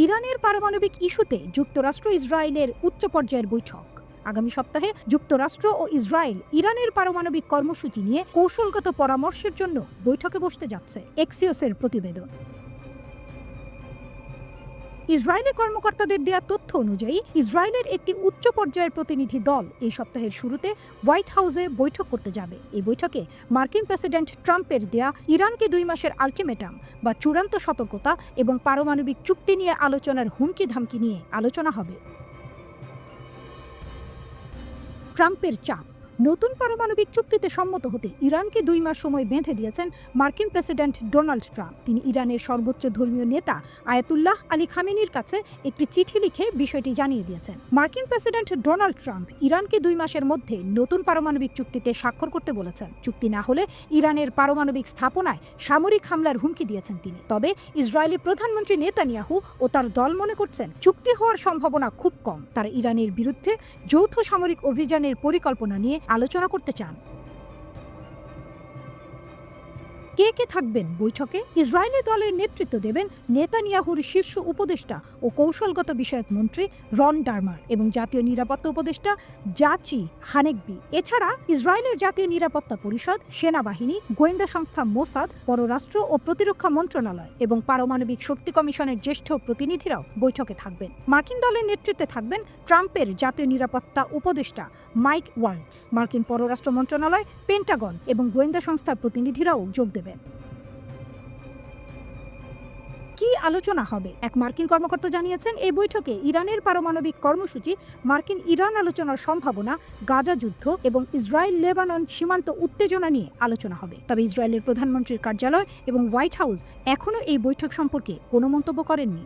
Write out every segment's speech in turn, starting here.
ইরানের পারমাণবিক ইস্যুতে যুক্তরাষ্ট্র ইসরায়েলের উচ্চ পর্যায়ের বৈঠক। আগামী সপ্তাহে যুক্তরাষ্ট্র ও ইসরায়েল ইরানের পারমাণবিক কর্মসূচি নিয়ে কৌশলগত পরামর্শের জন্য বৈঠকে বসতে যাচ্ছে, এক্সিওসের প্রতিবেদন। ইসরায়েলি কর্মকর্তাদের দেয়া তথ্য অনুযায়ী ইসরায়েলের একটি উচ্চ পর্যায়ের প্রতিনিধি দল এই সপ্তাহের শুরুতে হোয়াইট হাউসে বৈঠক করতে যাবে। এই বৈঠকে মার্কিন প্রেসিডেন্ট ট্রাম্পের দেয়া ইরানকে 2 মাসের আলটিমেটাম বা চূড়ান্ত সতর্কতা এবং পারমাণবিক চুক্তি নিয়ে আলোচনার হুমকি ধামকি নিয়ে আলোচনা হবে। ট্রাম্পের চাপ। নতুন পারমাণবিক চুক্তিতে সম্মত হতে ইরানকে 2 মাস সময় বেঁধে দিয়েছেন মার্কিন প্রেসিডেন্ট ডোনাল্ড ট্রাম্প। তিনি ইরানের সর্বোচ্চ ধর্মীয় নেতা আয়াতুল্লাহ আলী খামেনির কাছে একটি চিঠি লিখে বিষয়টি জানিয়ে দিয়েছেন। মার্কিন প্রেসিডেন্ট ডোনাল্ড ট্রাম্প ইরানকে 2 মাসের মধ্যে নতুন পারমাণবিক চুক্তিতে স্বাক্ষর করতে বলেছেন। চুক্তি না হলে ইরানের পারমাণবিক স্থাপনায় সামরিক হামলার হুমকি দিয়েছেন তিনি। তবে ইসরায়েলি প্রধানমন্ত্রী নেতানিয়াহু ও তার দল মনে করছেন চুক্তি হওয়ার সম্ভাবনা খুব কম। তারা ইরানের বিরুদ্ধে যৌথ সামরিক অভিযানের পরিকল্পনা নিয়ে আলোচনা করতে চান। কে কে থাকবেন বৈঠকে? ইসরায়েলি দলের নেতৃত্ব দেবেন নেতানিয়াহুর শীর্ষ উপদেষ্টা ও কৌশলগত বিষয়ক মন্ত্রী রন ডারমার এবং জাতীয় নিরাপত্তা উপদেষ্টা জাচি হানেকবি। এছাড়া ইসরায়েলের জাতীয় নিরাপত্তা পরিষদ, সেনাবাহিনী, গোয়েন্দা সংস্থা মোসাদ, পররাষ্ট্র ও প্রতিরক্ষা মন্ত্রণালয় এবং পারমাণবিক শক্তি কমিশনের জ্যেষ্ঠ প্রতিনিধিরাও বৈঠকে থাকবেন। মার্কিন দলের নেতৃত্বে থাকবেন ট্রাম্পের জাতীয় নিরাপত্তা উপদেষ্টা মাইক ওয়ালটস। মার্কিন পররাষ্ট্র মন্ত্রণালয়, পেন্টাগন এবং গোয়েন্দা সংস্থার প্রতিনিধিরাও যোগ দেবেন। কি আলোচনা হবে? এক মার্কিন কর্মকর্তা জানিয়েছেন, এই বৈঠকে ইরানের পারমাণবিক কর্মসূচি, মার্কিন ইরান আলোচনার সম্ভাবনা, গাজা যুদ্ধ এবং ইসরায়েল লেবানন সীমান্ত উত্তেজনা নিয়ে আলোচনা হবে। তবে ইসরায়েলের প্রধানমন্ত্রীর কার্যালয় এবং হোয়াইট হাউস এখনও এই বৈঠক সম্পর্কে কোনো মন্তব্য করেননি।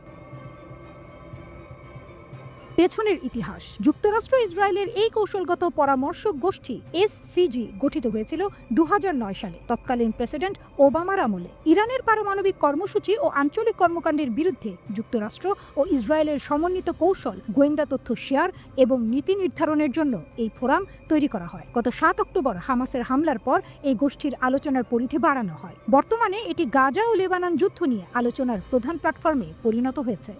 পেছনের ইতিহাস। যুক্তরাষ্ট্র ইসরায়েলের এই কৌশলগত পরামর্শ গোষ্ঠী এসসিজি গঠিত হয়েছিল 2009 সালে তৎকালীন প্রেসিডেন্ট ওবামার আমলে। ইরানের পারমাণবিক কর্মসূচি ও আঞ্চলিক কর্মকাণ্ডের বিরুদ্ধে যুক্তরাষ্ট্র ও ইসরায়েলের সমন্বিত কৌশল, গোয়েন্দা তথ্য শেয়ার এবং নীতি নির্ধারণের জন্য এই ফোরাম তৈরি করা হয়। গত 7 অক্টোবর হামাসের হামলার পর এই গোষ্ঠীর আলোচনার পরিধি বাড়ানো হয়। বর্তমানে এটি গাজা ও লেবানন যুদ্ধ নিয়ে আলোচনার প্রধান প্ল্যাটফর্মে পরিণত হয়েছে।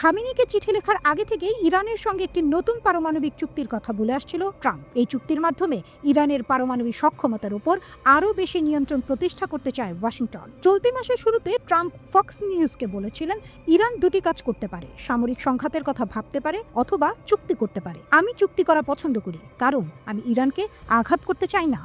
খামেনিকে চিঠি লেখার আগে থেকেই ইরানের সঙ্গে একটি নতুন পারমাণবিক চুক্তির কথা বলে আসছিল ট্রাম্প। এই চুক্তির মাধ্যমে ইরানের পারমাণবিক সক্ষমতার উপর আরও বেশি নিয়ন্ত্রণ প্রতিষ্ঠা করতে চায় ওয়াশিংটন। চলতি মাসের শুরুতে ট্রাম্প ফক্স নিউজকে বলেছিলেন, ইরান দুটি কাজ করতে পারে, সামরিক সংঘাতের কথা ভাবতে পারে অথবা চুক্তি করতে পারে। আমি চুক্তি করা পছন্দ করি, কারণ আমি ইরানকে আঘাত করতে চাই না।